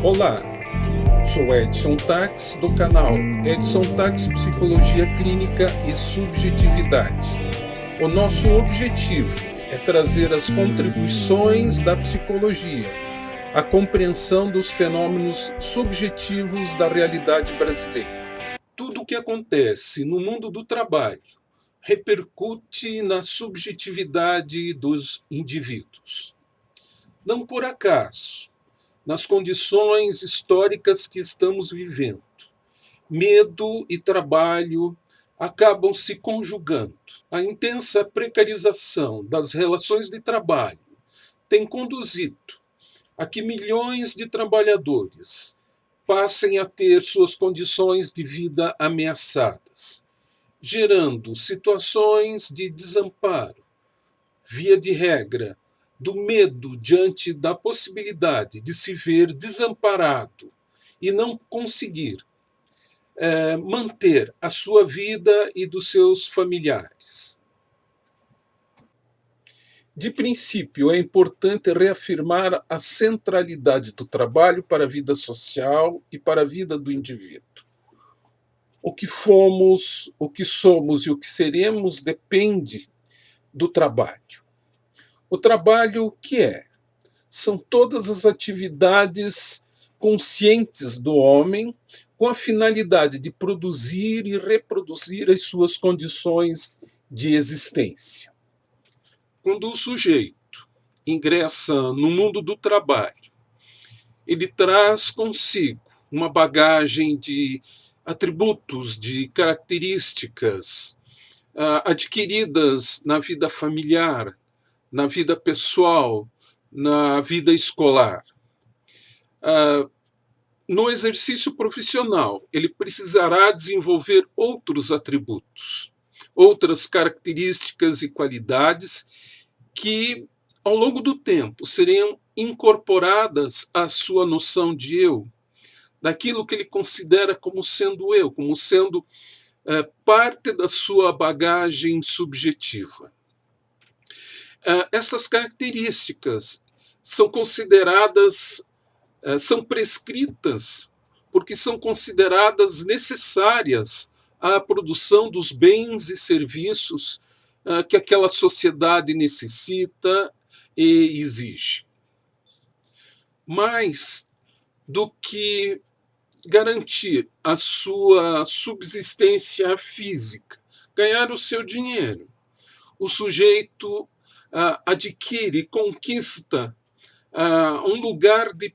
Olá, sou Edson Tax do canal Edson Tax Psicologia Clínica e Subjetividade. O nosso objetivo é trazer as contribuições da psicologia à compreensão dos fenômenos subjetivos da realidade brasileira. Tudo o que acontece no mundo do trabalho repercute na subjetividade dos indivíduos. Não por acaso, nas condições históricas que estamos vivendo, medo e trabalho acabam se conjugando. A intensa precarização das relações de trabalho tem conduzido a que milhões de trabalhadores passem a ter suas condições de vida ameaçadas, gerando situações de desamparo, via de regra, do medo diante da possibilidade de se ver desamparado e não conseguir manter a sua vida e dos seus familiares. De princípio, é importante reafirmar a centralidade do trabalho para a vida social e para a vida do indivíduo. O que fomos, o que somos e o que seremos depende do trabalho. O trabalho, o que é? São todas as atividades conscientes do homem com a finalidade de produzir e reproduzir as suas condições de existência. Quando o sujeito ingressa no mundo do trabalho, ele traz consigo uma bagagem de atributos, de características adquiridas na vida familiar, na vida pessoal, na vida escolar. No exercício profissional, ele precisará desenvolver outros atributos, outras características e qualidades que, ao longo do tempo, seriam incorporadas à sua noção de eu, daquilo que ele considera como sendo eu, como sendo parte da sua bagagem subjetiva. Essas características são consideradas, são prescritas, porque são consideradas necessárias à produção dos bens e serviços que aquela sociedade necessita e exige. Mais do que garantir a sua subsistência física, ganhar o seu dinheiro, o sujeito adquire, conquista um lugar de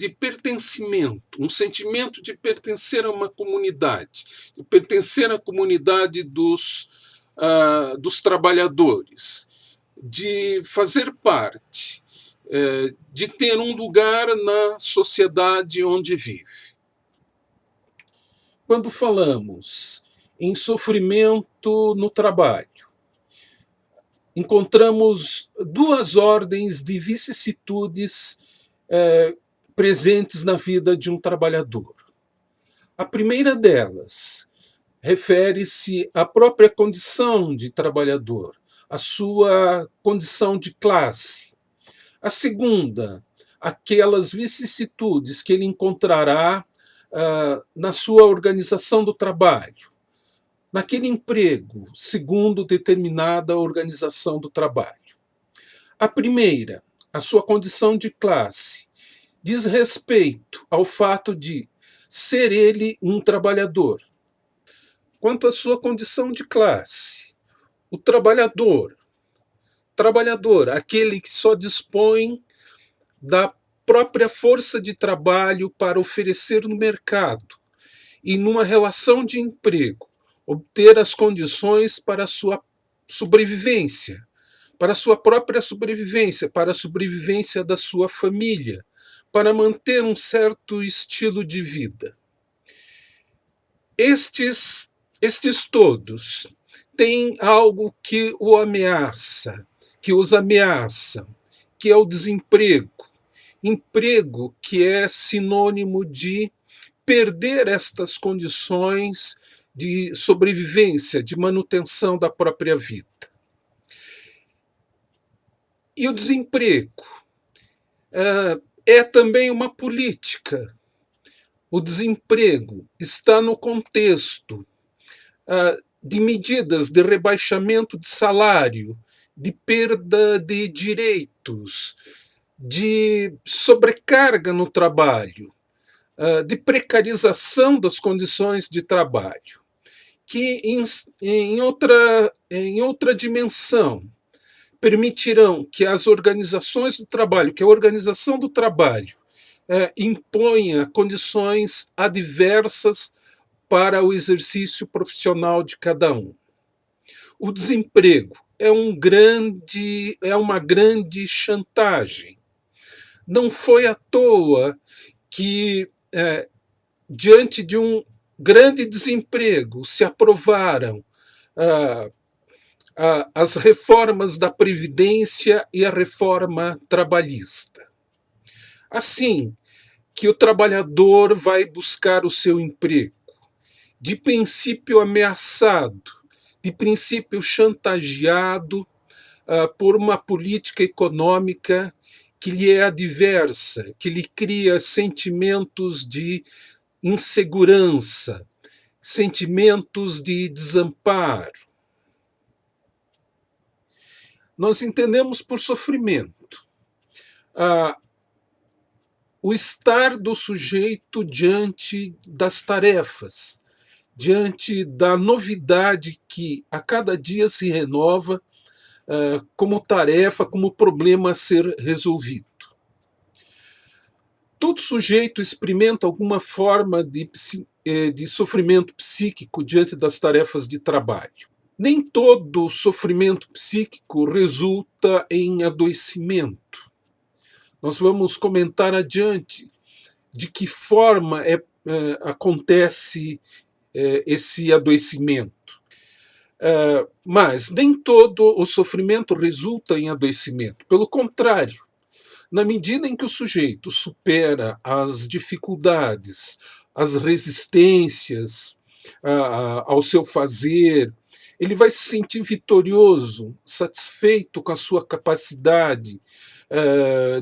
pertencimento, um sentimento de pertencer a uma comunidade, de pertencer à comunidade dos trabalhadores, de fazer parte, de ter um lugar na sociedade onde vive. Quando falamos em sofrimento no trabalho, encontramos duas ordens de vicissitudes presentes na vida de um trabalhador. A primeira delas refere-se à própria condição de trabalhador, à sua condição de classe. A segunda, aquelas vicissitudes que ele encontrará na sua organização do trabalho, naquele emprego, segundo determinada organização do trabalho. A primeira, a sua condição de classe, diz respeito ao fato de ser ele um trabalhador. Quanto à sua condição de classe, o trabalhador, aquele que só dispõe da própria força de trabalho para oferecer no mercado e numa relação de emprego, obter as condições para a sua sobrevivência, para a sua própria sobrevivência, para a sobrevivência da sua família, para manter um certo estilo de vida. Estes todos têm algo que o ameaça, que os ameaça, que é o desemprego. Emprego que é sinônimo de perder estas condições de sobrevivência, de manutenção da própria vida. E o desemprego é também uma política. O desemprego está no contexto de medidas de rebaixamento de salário, de perda de direitos, de sobrecarga no trabalho, de precarização das condições de trabalho, que em outra dimensão permitirão que as organizações do trabalho, que a organização do trabalho imponha condições adversas para o exercício profissional de cada um. O desemprego é uma grande chantagem. Não foi à toa que, diante de um grande desemprego, se aprovaram as reformas da Previdência e a reforma trabalhista. Assim que o trabalhador vai buscar o seu emprego, de princípio ameaçado, de princípio chantageado por uma política econômica que lhe é adversa, que lhe cria sentimentos de insegurança, sentimentos de desamparo. Nós entendemos por sofrimento o estar do sujeito diante das tarefas, diante da novidade que a cada dia se renova como tarefa, como problema a ser resolvido. Todo sujeito experimenta alguma forma de sofrimento psíquico diante das tarefas de trabalho. Nem todo sofrimento psíquico resulta em adoecimento. Nós vamos comentar adiante de que forma acontece esse adoecimento. Mas nem todo o sofrimento resulta em adoecimento. Pelo contrário, na medida em que o sujeito supera as dificuldades, as resistências ao seu fazer, ele vai se sentir vitorioso, satisfeito com a sua capacidade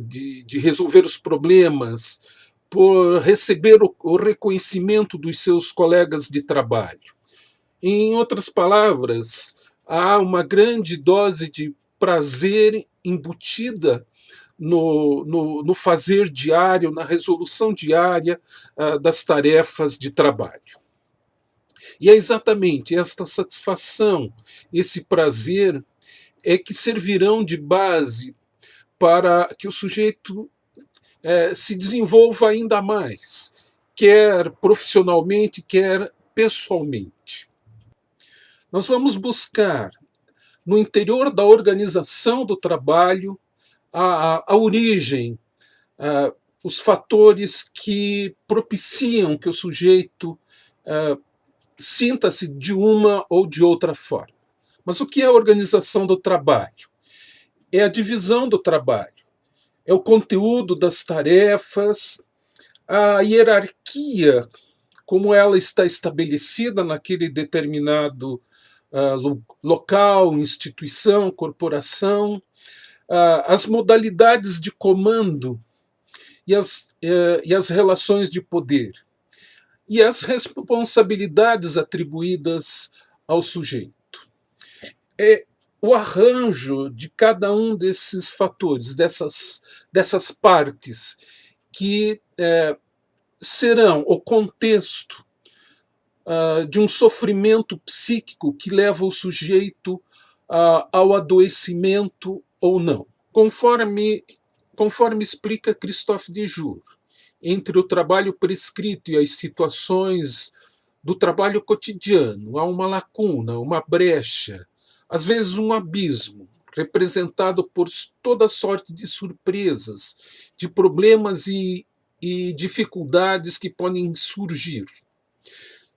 de resolver os problemas, por receber o reconhecimento dos seus colegas de trabalho. Em outras palavras, há uma grande dose de prazer embutida no fazer diário, na resolução diária das tarefas de trabalho. E é exatamente esta satisfação, esse prazer, é que servirão de base para que o sujeito se desenvolva ainda mais, quer profissionalmente, quer pessoalmente. Nós vamos buscar, no interior da organização do trabalho, a origem, os fatores que propiciam que o sujeito sinta-se de uma ou de outra forma. Mas o que é a organização do trabalho? É a divisão do trabalho, é o conteúdo das tarefas, a hierarquia, como ela está estabelecida naquele determinado local, instituição, corporação, as modalidades de comando e as relações de poder, e as responsabilidades atribuídas ao sujeito. É o arranjo de cada um desses fatores, dessas partes, que serão o contexto de um sofrimento psíquico que leva o sujeito ao adoecimento ou não. Conforme explica Christophe Dejour, entre o trabalho prescrito e as situações do trabalho cotidiano, há uma lacuna, uma brecha, às vezes um abismo, representado por toda sorte de surpresas, de problemas e dificuldades que podem surgir.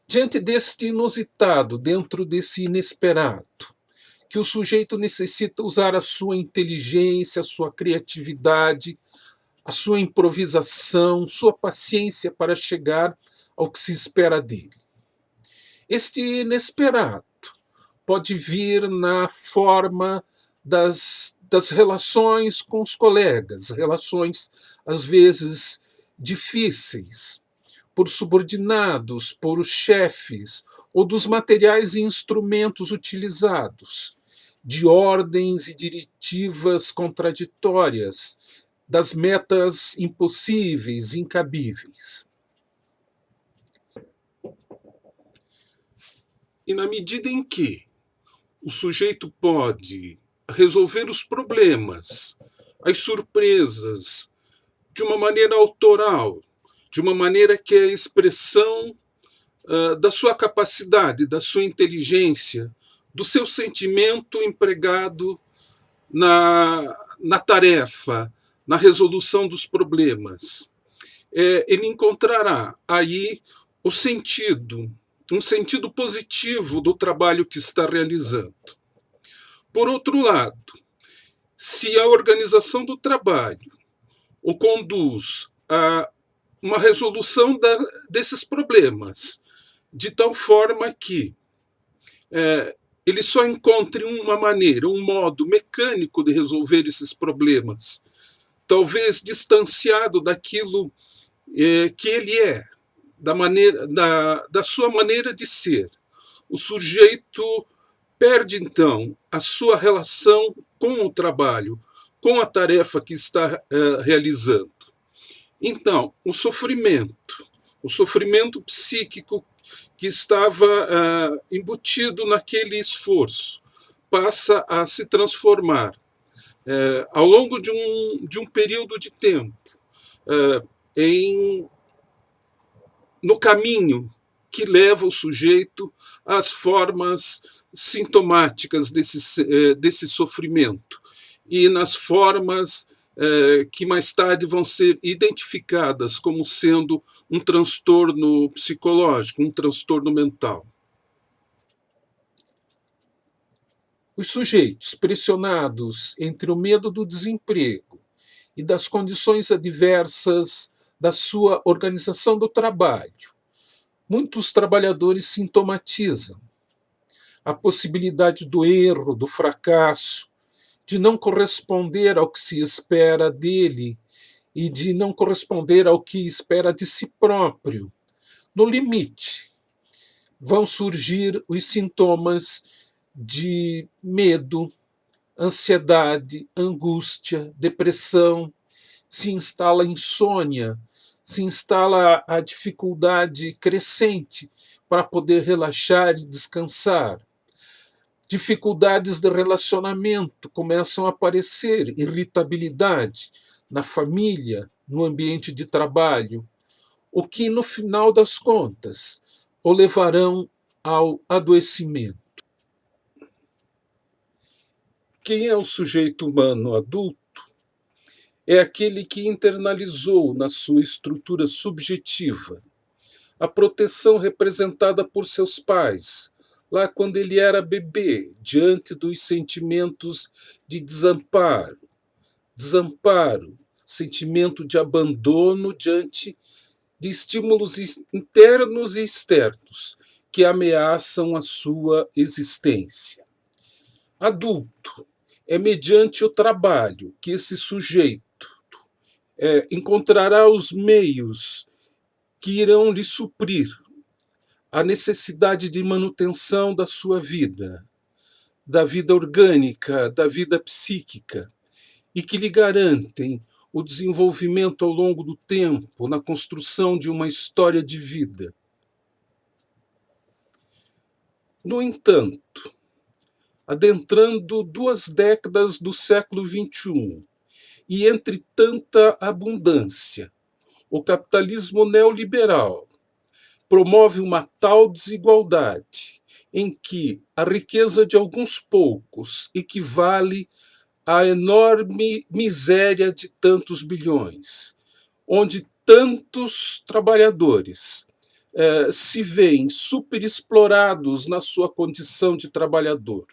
Diante deste inusitado, dentro desse inesperado, que o sujeito necessita usar a sua inteligência, a sua criatividade, a sua improvisação, sua paciência para chegar ao que se espera dele. Este inesperado pode vir na forma das das relações com os colegas, relações às vezes difíceis, por subordinados, por os chefes, ou dos materiais e instrumentos utilizados, de ordens e diretivas contraditórias, das metas impossíveis, incabíveis. E na medida em que o sujeito pode resolver os problemas, as surpresas, de uma maneira autoral, de uma maneira que é a expressão da sua capacidade, da sua inteligência, do seu sentimento empregado na tarefa, na resolução dos problemas. Ele encontrará aí o sentido, um sentido positivo do trabalho que está realizando. Por outro lado, se a organização do trabalho o conduz a uma resolução desses problemas, de tal forma que ele só encontre uma maneira, um modo mecânico de resolver esses problemas, talvez distanciado daquilo que ele é, da sua maneira de ser. O sujeito perde, então, a sua relação com o trabalho, com a tarefa que está realizando. Então, o sofrimento psíquico que estava embutido naquele esforço, passa a se transformar, ao longo de um período de tempo, no caminho que leva o sujeito às formas sintomáticas desse sofrimento e nas formas que mais tarde vão ser identificadas como sendo um transtorno psicológico, um transtorno mental. Os sujeitos pressionados entre o medo do desemprego e das condições adversas da sua organização do trabalho, muitos trabalhadores sintomatizam a possibilidade do erro, do fracasso, de não corresponder ao que se espera dele e de não corresponder ao que espera de si próprio. No limite, vão surgir os sintomas de medo, ansiedade, angústia, depressão, se instala a insônia, se instala a dificuldade crescente para poder relaxar e descansar. Dificuldades de relacionamento começam a aparecer, irritabilidade na família, no ambiente de trabalho, o que, no final das contas, o levarão ao adoecimento. Quem é o sujeito humano adulto? É aquele que internalizou na sua estrutura subjetiva a proteção representada por seus pais, lá quando ele era bebê, diante dos sentimentos de desamparo, sentimento de abandono diante de estímulos internos e externos que ameaçam a sua existência. Adulto é mediante o trabalho que esse sujeito encontrará os meios que irão lhe suprir a necessidade de manutenção da sua vida, da vida orgânica, da vida psíquica, e que lhe garantem o desenvolvimento ao longo do tempo na construção de uma história de vida. No entanto, adentrando 2 décadas do século XXI, e entre tanta abundância, o capitalismo neoliberal promove uma tal desigualdade em que a riqueza de alguns poucos equivale à enorme miséria de tantos bilhões, onde tantos trabalhadores se veem superexplorados na sua condição de trabalhador.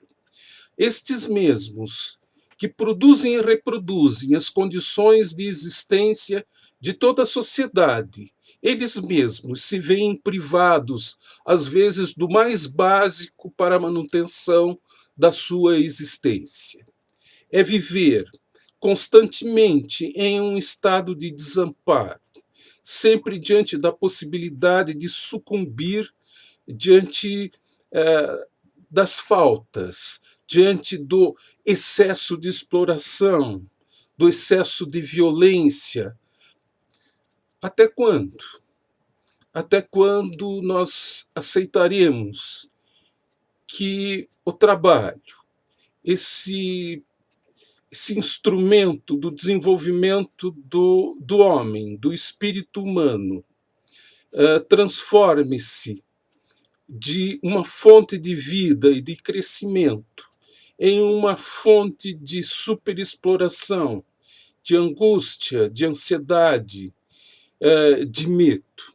Estes mesmos que produzem e reproduzem as condições de existência de toda a sociedade, eles mesmos se veem privados, às vezes, do mais básico para a manutenção da sua existência. é viver constantemente em um estado de desamparo, sempre diante da possibilidade de sucumbir diante das faltas, diante do excesso de exploração, do excesso de violência. Até quando? Até quando nós aceitaremos que o trabalho, esse instrumento do desenvolvimento do homem, do espírito humano, transforme-se de uma fonte de vida e de crescimento em uma fonte de superexploração, de angústia, de ansiedade, de medo?